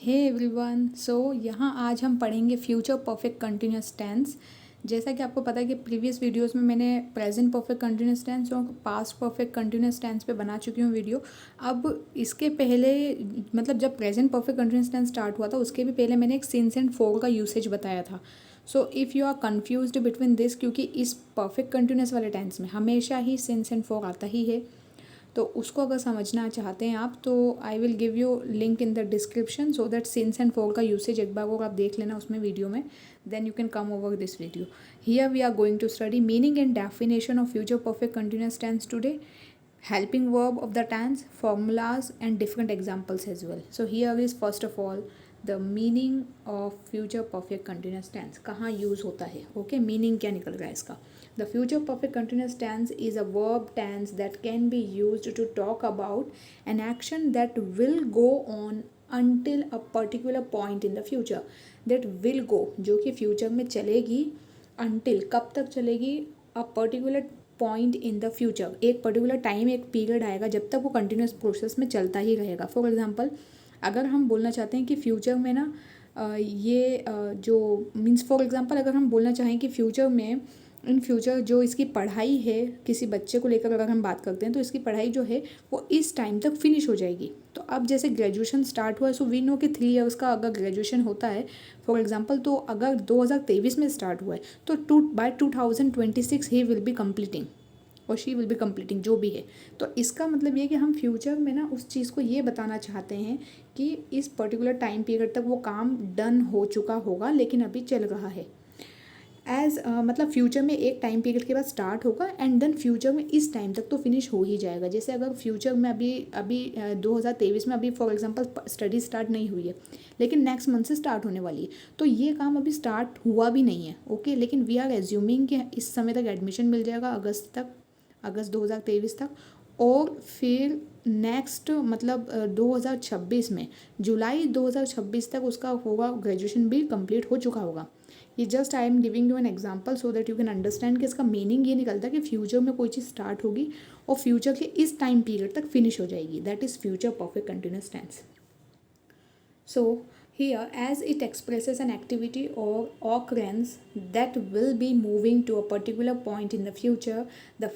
Hey everyone, सो यहाँ आज हम पढ़ेंगे फ्यूचर परफेक्ट कंटिन्यूस टेंस। जैसा कि आपको पता है कि प्रीवियस वीडियोस में मैंने प्रेजेंट परफेक्ट कंटिन्यूस टेंस और पास्ट परफेक्ट कंटिन्यूस टेंस पे बना चुकी हूँ वीडियो। अब इसके पहले मतलब जब present perfect continuous tense start हुआ था उसके भी पहले मैंने एक सिंस एंड फोर का यूसेज बताया था। So if you are confused between this, क्योंकि इस परफेक्ट कंटिन्यूस वाले टेंस में हमेशा ही सिंस एंड फोर आता ही है, तो उसको अगर समझना चाहते हैं आप तो I will give you link in the description so that since and for का यूसेज एक बार और आप देख लेना उसमें वीडियो में, then you can come over this video. Here we are going to study meaning and definition of future perfect continuous tense today, helping verb of the tense, formulas and different examples as well. So here is first of all the meaning of future perfect continuous tense. कहाँ use होता है, okay meaning क्या निकल रहा है इसका। The future perfect continuous tense is a verb tense that can be used to talk about an action that will go on until a particular point in the future. That will go जो कि future में चलेगी, until कब तक चलेगी, a particular point in the future, एक particular time एक period आएगा जब तक वो कंटिन्यूस प्रोसेस में चलता ही रहेगा। फॉर एग्जांपल अगर हम बोलना चाहते हैं कि फ्यूचर में ना जो मीन्स फॉर एग्जांपल अगर हम बोलना चाहें कि फ्यूचर में इन फ्यूचर जो इसकी पढ़ाई है, किसी बच्चे को लेकर अगर हम बात करते हैं तो इसकी पढ़ाई जो है वो इस टाइम तक फिनिश हो जाएगी। तो अब जैसे ग्रेजुएशन स्टार्ट हुआ है, सो वी नो कि 3 इयर्स का अगर ग्रेजुएशन होता है फॉर एग्जांपल, तो अगर 2023 में स्टार्ट हुआ है तो by 2026 he will be completing और शी विल बी कंप्लीटिंग जो भी है। तो इसका मतलब ये कि हम फ्यूचर में ना उस चीज़ को ये बताना चाहते हैं कि इस पर्टिकुलर टाइम पीरियड तक वो काम डन हो चुका होगा लेकिन अभी चल रहा है। मतलब फ्यूचर में एक टाइम पीरियड के बाद स्टार्ट होगा एंड देन फ्यूचर में इस टाइम तक तो फिनिश हो ही जाएगा। जैसे अगर फ्यूचर में अभी 2023 में अभी फॉर एग्जांपल स्टडी स्टार्ट नहीं हुई है लेकिन नेक्स्ट मंथ से स्टार्ट होने वाली है, तो ये काम अभी स्टार्ट हुआ भी नहीं है, ओके लेकिन वी आर एज्यूमिंग कि इस समय तक एडमिशन मिल जाएगा अगस्त 2023 तक, और फिर नेक्स्ट मतलब 2026 में जुलाई 2026 तक उसका होगा ग्रेजुएशन भी कंप्लीट हो चुका होगा। ये just I am giving you an example so that you can understand कि इसका मीनिंग ये निकलता है कि फ्यूचर में कोई चीज़ स्टार्ट होगी और फ्यूचर के इस टाइम पीरियड तक फिनिश हो जाएगी, that is future perfect continuous tense. So here, as it expresses an activity or occurrence that will be moving to a particular point in the future, the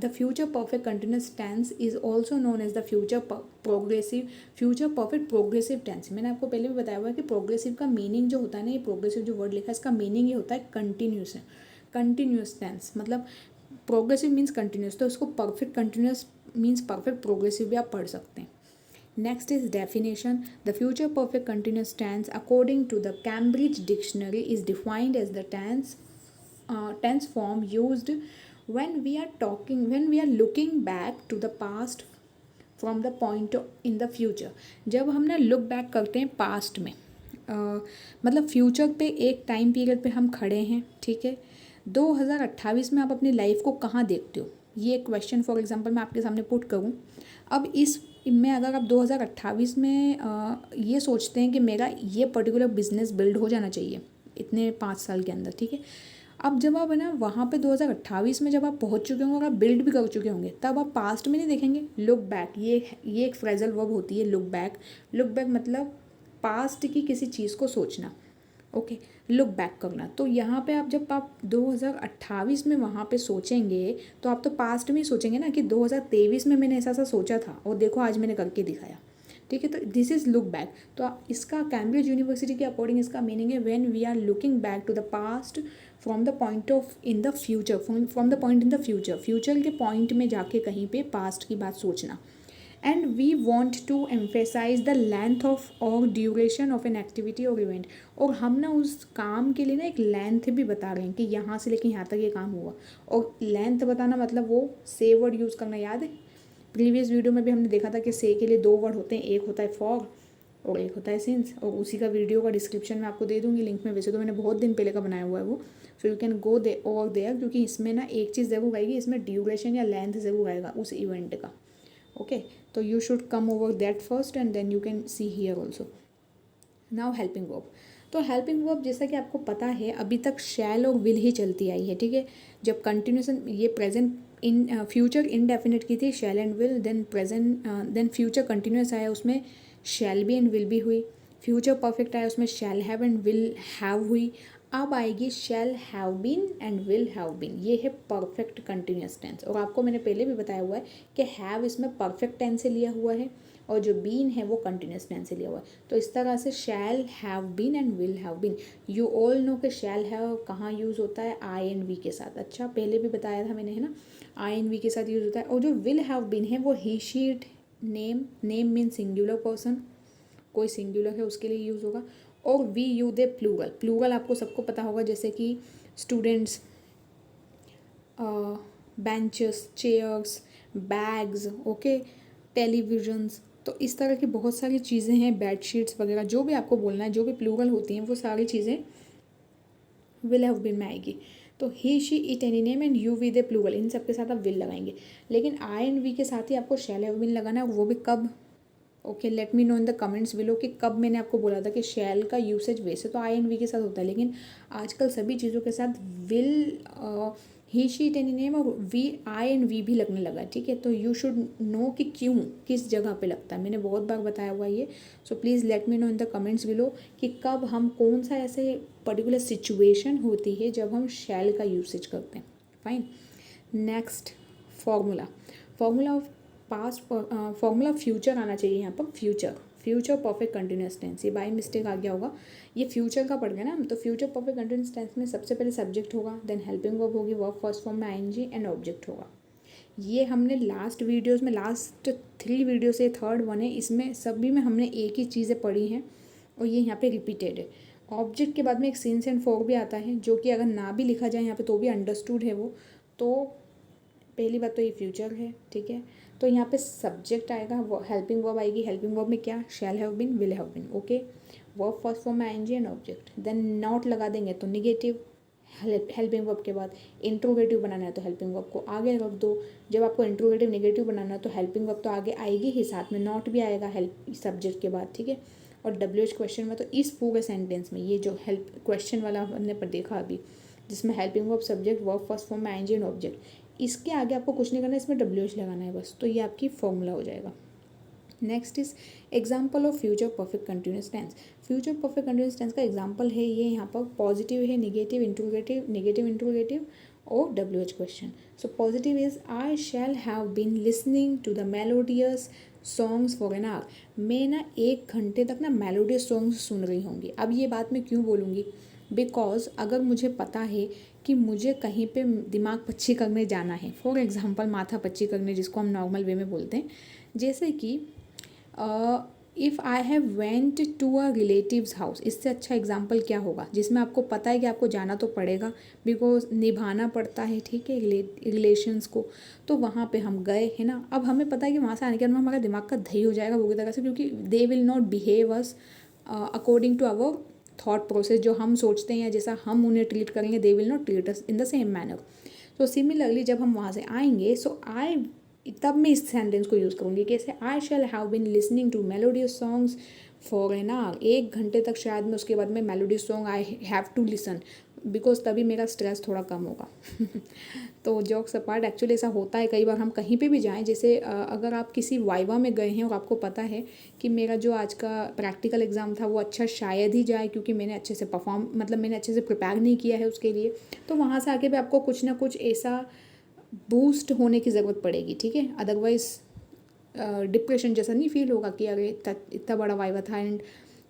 future perfect continuous tense is also known as the future perfect progressive tense। मैंने आपको पहले भी बताया हुआ है कि progressive का meaning जो होता है ना, ये प्रोग्रेसिव जो वर्ड लिखा है इसका मीनिंग ये होता है कंटिन्यूस है, कंटिन्यूस टेंस मतलब प्रोग्रेसिव मीन्स कंटिन्यूस, तो उसको perfect continuous means perfect progressive भी आप पढ़ सकते हैं। Next is definition. The future perfect continuous tense, according to the Cambridge Dictionary, is defined as the tense form used when we are looking back to the past from the point in the future। जब हम ना look back करते हैं past में, मतलब future पे एक time period पे हम खड़े हैं, ठीक है। 2028 में आप अपनी लाइफ को कहाँ देखते हो, ये क्वेश्चन फॉर एग्जांपल मैं आपके सामने पुट करूँ। अब इस में अगर आप 2028 में ये सोचते हैं कि मेरा ये पर्टिकुलर बिजनेस बिल्ड हो जाना चाहिए इतने 5 साल के अंदर, ठीक है। अब जब आप है ना वहाँ पे 2028 में जब आप पहुँच चुके होंगे और आप बिल्ड भी कर चुके होंगे, तब आप पास्ट में नहीं देखेंगे। लुक बैक, ये एक फ्रेजल वर्ब होती है लुक बैक। लुक बैक मतलब पास्ट की किसी चीज़ को सोचना, ओके लुक बैक करना। तो यहाँ पे आप जब आप 2028 में वहाँ पे सोचेंगे तो आप तो पास्ट में ही सोचेंगे ना कि 2023 में मैंने ऐसा सोचा था और देखो आज मैंने करके दिखाया, ठीक है। तो दिस इज़ लुक बैक। तो इसका कैम्ब्रिज यूनिवर्सिटी के अकॉर्डिंग इसका मीनिंग है when we are looking back to the past from the point of in the future, from the point in the future, future के पॉइंट में जाके कहीं पे पास्ट की बात सोचना। And we want to emphasize the length of or duration of an activity or event। और हम ना उस काम के लिए ना एक लेंथ भी बता रहे हैं कि यहाँ से लेकर यहाँ तक ये काम हुआ, और लेंथ बताना मतलब वो से वर्ड यूज़ करना। याद है प्रीवियस वीडियो में भी हमने देखा था कि से के लिए 2 वर्ड होते हैं, एक होता है फॉर और एक होता है सिंस, और उसी का वीडियो का डिस्क्रिप्शन में आपको दे दूँगी लिंक में। वैसे तो मैंने बहुत दिन पहले का बनाया हुआ है वो, so you can go they over there, क्योंकि इसमें ना एक चीज़ ज़रूर आएगी, इसमें ड्यूरेशन या लेंथ ज़रूर आएगा उस इवेंट का, ओके। तो you should come over that first and then you can see here also. Now helping verb. तो हेल्पिंग वर्ब जैसा कि आपको पता है अभी तक शैल और विल ही चलती आई है, ठीक है। जब कंटिन्यूसन ये प्रेजेंट इन फ्यूचर इनडेफिनिट की थी shall and will, then future continuous आया उसमें शैल भी एंड विल भी हुई। फ्यूचर परफेक्ट आया, उसमें shall have and will have हुई। अब आएगी shall have been and will have been, ये है परफेक्ट कंटिन्यूस टेंस। और आपको मैंने पहले भी बताया हुआ है कि हैव इसमें परफेक्ट टेंस से लिया हुआ है और जो बीन है वो कंटिन्यूस टेंस से लिया हुआ है। तो इस तरह से shall have been and will have been. You all know कि शैल हैव कहाँ यूज़ होता है, आई एन वी के साथ। अच्छा, पहले भी बताया था मैंने, है ना, आई एन वी के साथ यूज़ होता है। और जो विल हैव बीन है वो he she it name, name mean singular person, कोई सिंगुलर है उसके लिए यूज़ होगा। और we you they plural, plural आपको सबको पता होगा, जैसे कि students, benches, chairs, bags, okay, televisions. तो इस तरह की बहुत सारी चीज़ें हैं, बेडशीट्स वगैरह, जो भी आपको बोलना है, जो भी प्लूरल होती हैं वो सारी चीज़ें विल हैव बीन में आएगी। तो he she it any name and you we they plural, इन सब के साथ आप विल लगाएंगे। लेकिन आई एंड वी के साथ ही आपको शैल हैव बीन लगाना है, वो भी कब? Okay, let me know in the comments below कि कब मैंने आपको बोला था कि शैल का यूसेज वैसे तो आई एंड वी के साथ होता है, लेकिन आजकल सभी चीज़ों के साथ will, he she it any name और वी, आई एंड वी भी लगने लगा है, ठीक है। तो यू शुड नो कि क्यों, किस जगह पे लगता है, मैंने बहुत बार बताया हुआ ये। So please let me know in the comments below कि कब हम, कौन सा ऐसे पर्टिकुलर सिचुएशन होती है जब हम शैल का यूसेज करते हैं। Fine, next formula, formula of past, formula future आना चाहिए यहाँ पर, future, future perfect continuous tense, ये बाई मिस्टेक आ गया होगा, ये फ्यूचर का पड़ गया ना। तो फ्यूचर परफेक्ट कंटिन्यूस टेंस में सबसे पहले सब्जेक्ट होगा, देन हेल्पिंग वर्ब होगी, वर्ब फर्स्ट फॉर्म में आईएनजी एंड ऑब्जेक्ट होगा। ये हमने लास्ट वीडियोस में, लास्ट 3 वीडियो से थर्ड वन है, इसमें सभी में हमने एक ही चीज़ें पढ़ी हैं और ये यहाँ पे रिपीटेड है। ऑब्जेक्ट के बाद में एक सिंस एंड फॉर भी आता है, जो कि अगर ना भी लिखा जाए यहाँ पे तो भी अंडरस्टूड है वो। तो पहली बात तो ये फ्यूचर है, ठीक है। तो यहाँ पे सब्जेक्ट आएगा, वो हेल्पिंग वर्ब आएगी, हेल्पिंग वर्ब में क्या, shall have been, will have been, okay. Verb first form में ING and object, then not लगा देंगे तो निगेटिव, हेल्पिंग वर्ब के बाद इंट्रोगेटिव बनाना है तो हेल्पिंग वर्ब को आगे रख दो। जब आपको इंट्रोगेटिव नेगेटिव बनाना है तो हेल्पिंग वर्ब तो आगे आएगी ही, साथ में नॉट भी आएगा हेल्प सब्जेक्ट के बाद, ठीक है। और डब्ल्यूएच क्वेश्चन में तो इस पूरे सेंटेंस में ये जो हेल्प क्वेश्चन वाला हमने पर देखा अभी, जिसमें helping verb subject verb first form में आईएनजी एंड ऑब्जेक्ट, इसके आगे आपको कुछ नहीं करना है, इसमें डब्ल्यूएच लगाना है बस, तो ये आपकी फॉर्मूला हो जाएगा। Next is example of future perfect continuous tense. Future perfect continuous tense का एग्जाम्पल है ये, यहाँ पर पॉजिटिव है, निगेटिव, इंट्रोगेटिव, नेगेटिव, इंट्रोगेटिव और WH question. So positive is I shall have been listening to the melodious songs for an hour. मैं ना 1 घंटे तक ना मेलोडियस सॉन्ग्स सुन रही होंगी। अब ये बात मैं क्यों बोलूँगी, बिकॉज अगर मुझे पता है कि मुझे कहीं पे दिमाग पच्ची करने जाना है, फॉर एग्जांपल माथा पच्ची करने, जिसको हम नॉर्मल वे में बोलते हैं, जैसे कि if I have went to a relative's house, इससे अच्छा एग्जांपल क्या होगा, जिसमें आपको पता है कि आपको जाना तो पड़ेगा, बिकॉज निभाना पड़ता है, ठीक है, रिलेशंस को। तो वहाँ पे हम गए, है ना। अब हमें पता है कि वहाँ से आने के बाद हमारा दिमाग का दही हो जाएगा पूरी तरह से, क्योंकि they will not behave us according to our thought process, जो हम सोचते हैं या जैसा हम उन्हें ट्रीट करेंगे, दे will not treat us in the same manner. So similarly जब हम वहाँ से आएंगे, सो आई, तब मैं इस सेंटेंस को यूज़ करूँगी, कैसे, I shall have been listening to melodious songs for an hour. 1 घंटे तक शायद मैं उसके बाद में melodious song I have to listen, because तभी मेरा स्ट्रेस थोड़ा कम होगा। तो जॉक्स अपार्ट, एक्चुअली ऐसा होता है कई बार, हम कहीं पे भी जाएं, जैसे अगर आप किसी वाइवा में गए हैं और आपको पता है कि मेरा जो आज का प्रैक्टिकल एग्ज़ाम था वो अच्छा शायद ही जाए, क्योंकि मैंने अच्छे से परफॉर्म, मतलब मैंने अच्छे से प्रिपेयर नहीं किया है उसके लिए, तो वहाँ से आके भी आपको कुछ ना कुछ ऐसा बूस्ट होने की ज़रूरत पड़ेगी, ठीक है। अदरवाइज़ डिप्रेशन जैसा नहीं फील होगा कि अरे इतना बड़ा वाइवा था and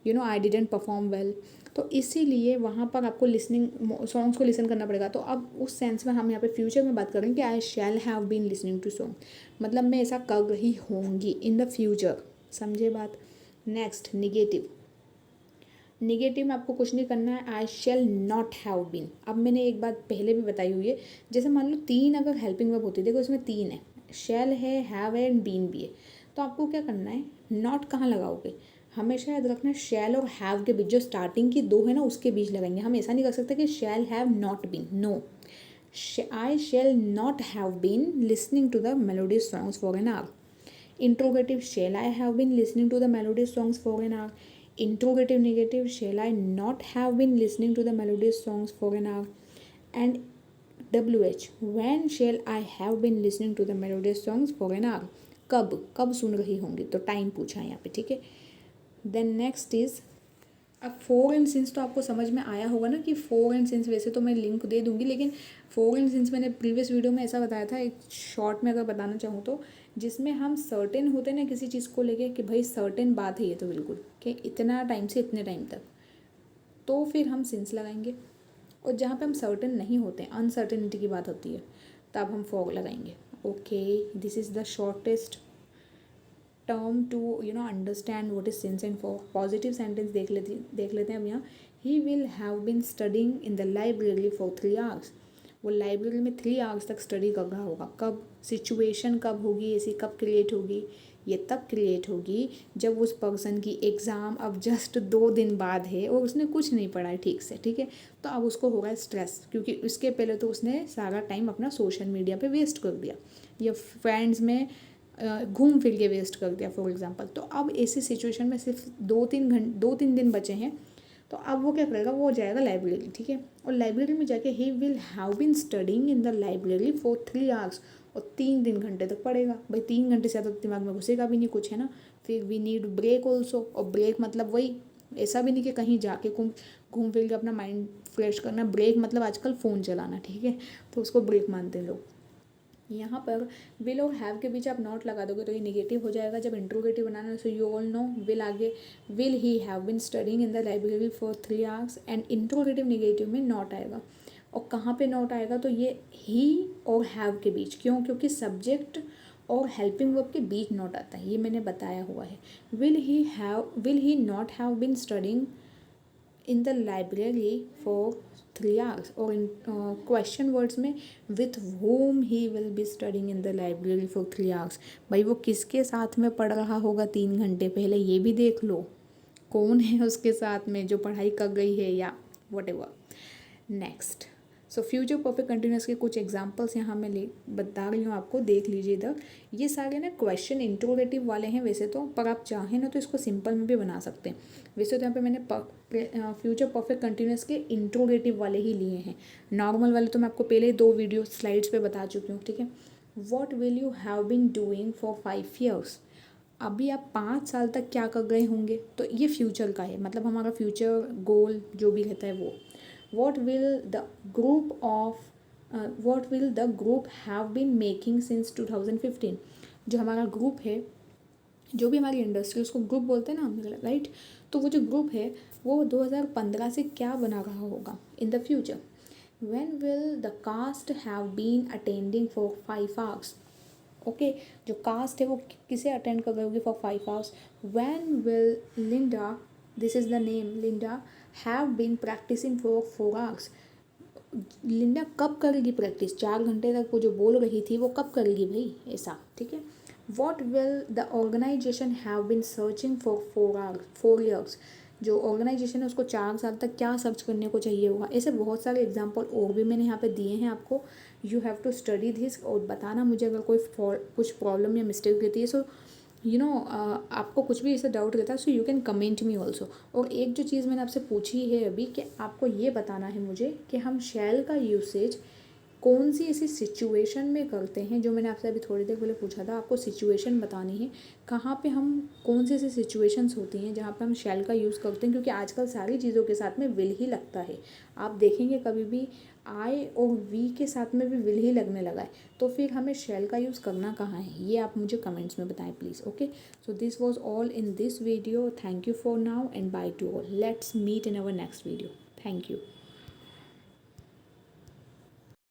you know I didn't perform well. तो इसीलिए वहाँ पर आपको लिसनिंग, सॉन्ग्स को लिसन करना पड़ेगा। तो अब उस सेंस में हम यहाँ पे फ्यूचर में बात करेंगे कि I shall have been listening to song, मतलब मैं ऐसा कर रही होंगी इन द फ्यूचर, समझे बात। नेक्स्ट निगेटिव, निगेटिव में आपको कुछ नहीं करना है, आई शैल नॉट हैव बीन। अब मैंने एक बात पहले भी बताई हुई है, जैसे मान लो 3 अगर हेल्पिंग वर्ब होती है, देखो इसमें 3 है, शैल है, हैव है एंड बीन भी है, तो आपको क्या करना है, नॉट कहाँ लगाओगे, हमेशा याद रखना शैल और हैव के बीच, जो स्टार्टिंग की 2 है ना उसके बीच लगाएंगे। हम ऐसा नहीं कर सकते कि shall have not been, no, I shall not have been listening to the melodious songs for an hour. Interrogative, shall I have been listening to the melodious songs for an hour. Interrogative negative, shall I not have been listening to the melodious songs for an hour. And WH, when shall I have been listening to the melodious songs for an hour. कब सुन रही होंगी, तो time पूछा है यहाँ पे, ठीक है। देन नेक्स्ट इज अब फोर एंड सिंस तो आपको समझ में आया होगा ना कि फोर एंड सिंस, वैसे तो मैं लिंक दे दूंगी, लेकिन फोर एंड सिंस मैंने प्रीवियस वीडियो में ऐसा बताया था, एक शॉर्ट में अगर बताना चाहूँ तो, जिसमें हम सर्टेन होते ना किसी चीज़ को लेके कि भाई सर्टेन बात है ये तो बिल्कुल कि इतना टाइम से इतने टाइम तक, तो फिर हम सिंस लगाएंगे। और जहाँ पे हम सर्टेन नहीं होते, अनसर्टेनिटी की बात होती है, तब हम फॉर लगाएंगे। Okay, this is the shortest term to understand what is since and for. Positive sentence देख लेते हैं हम यहाँ। He will have been studying in the library for 3 hours. वो लाइब्रेरी में 3 आवर्स तक स्टडी कर रहा होगा। कब, सिचुएशन कब होगी ऐसी, कब क्रिएट होगी, ये तब क्रिएट होगी जब उस पर्सन की एग्ज़ाम अब जस्ट 2 दिन बाद है और उसने कुछ नहीं पढ़ा है ठीक से, ठीक है, तो अब उसको हो रहा है स्ट्रेस, क्योंकि उसके पहले तो उसने सारा टाइम अपना सोशल मीडिया पे वेस्ट कर दिया या फ्रेंड्स में घूम फिर के वेस्ट कर दिया फॉर एग्जांपल। तो अब ऐसी सिचुएशन में सिर्फ 2-3 दिन बचे हैं, तो अब वो क्या करेगा, वो जाएगा लाइब्रेरी, ठीक है, और लाइब्रेरी में जाके he will have been studying in the library for 3 hours, और 3 घंटे तक पढ़ेगा। भाई 3 घंटे से ज़्यादा दिमाग में घुसेगा भी नहीं कुछ, है ना। फिर वी नीड ब्रेक ऑल्सो, और ब्रेक मतलब वही, ऐसा भी नहीं कि कहीं जाके घूम फिर के अपना माइंड फ्रेश करना। ब्रेक मतलब आजकल फ़ोन चलाना, ठीक है, तो उसको ब्रेक मानते हैं लोग। यहाँ पर विल और हैव के बीच आप नॉट लगा दोगे तो ये निगेटिव हो जाएगा। जब इंट्रोगेटिव बनाना है, so you all know, will आगे, will he have been studying in the library for 3 hours, and interrogative negative में नॉट आएगा। और कहाँ पे नॉट आएगा, तो ये ही और हैव के बीच। क्यों? क्योंकि सब्जेक्ट और हेल्पिंग वर्ब के बीच नॉट आता है, ये मैंने बताया हुआ है। Will he not have been studying in the library for 3 hours, और इन क्वेश्चन वर्ड्स में with whom he will be studying in the library for 3 hours. भाई वो किसके साथ में पढ़ रहा होगा 3 घंटे पहले, ये भी देख लो, कौन है उसके साथ में जो पढ़ाई कर गई है या what ever. Next, so future perfect continuous के कुछ एग्जांपल्स यहाँ मैं बता रही हूँ आपको, देख लीजिए इधर। ये सारे ना क्वेश्चन इंट्रोगेटिव वाले हैं वैसे तो, पर आप चाहें ना तो इसको सिंपल में भी बना सकते हैं। वैसे तो यहाँ पे मैंने फ्यूचर परफेक्ट कंटिन्यूस के इंट्रोगेटिव वाले ही लिए हैं। नॉर्मल वाले तो मैं आपको पहले 2 वीडियो स्लाइड्स पे बता चुकी हूँ, ठीक है। What will you have been doing for 5 years. अभी आप 5 साल तक क्या कर गए होंगे, तो ये फ्यूचर का है, मतलब हमारा फ्यूचर गोल जो भी रहता है वो। what will the group of what will the group have been making since 2015। जो हमारा ग्रुप है, जो भी हमारी इंडस्ट्री, उसको ग्रुप बोलते हैं ना हम, राइट। तो वो जो ग्रुप है वो 2015 से क्या बना रहा होगा इन the future. when will the cast have been attending for 5 hours। Okay, जो कास्ट है वो किसे अटेंड कर रही होगी for 5 hours. When will Linda, this is the name, Linda have been practising for 4 hours. Linda कब करेगी प्रैक्टिस, 4 घंटे तक वो जो बोल रही थी वो कब करेगी भाई, ऐसा, ठीक है। What will the organisation have been searching for 4 years. जो ऑर्गेनाइजेशन है उसको 4 साल तक क्या सर्च करने को चाहिए होगा। ऐसे बहुत सारे एग्जाम्पल और भी मैंने यहाँ पे दिए हैं आपको। You have to study this, और बताना मुझे अगर कोई कुछ प्रॉब्लम या मिस्टेक रहती है। सो आपको कुछ भी ऐसा डाउट रहता है, so you can comment me also. और एक जो चीज़ मैंने आपसे पूछी है अभी, कि आपको ये बताना है मुझे कि हम शैल का यूसेज कौन सी ऐसी सिचुएशन में करते हैं, जो मैंने आपसे अभी थोड़ी देर पहले पूछा था। आपको सिचुएशन बतानी है, कहाँ पे हम, कौन सी ऐसी सिचुएशंस होती हैं जहाँ पे हम शैल का यूज़ करते हैं, क्योंकि आजकल सारी चीज़ों के साथ में विल ही लगता है। आप देखेंगे कभी भी आई और वी के साथ में भी विल ही लगने लगा है, तो फिर हमें शैल का यूज़ करना कहाँ है, ये आप मुझे कमेंट्स में बताएं please. Okay, so this was all in this video. Thank you for now and bye to all. Let's meet in our next video. Thank you.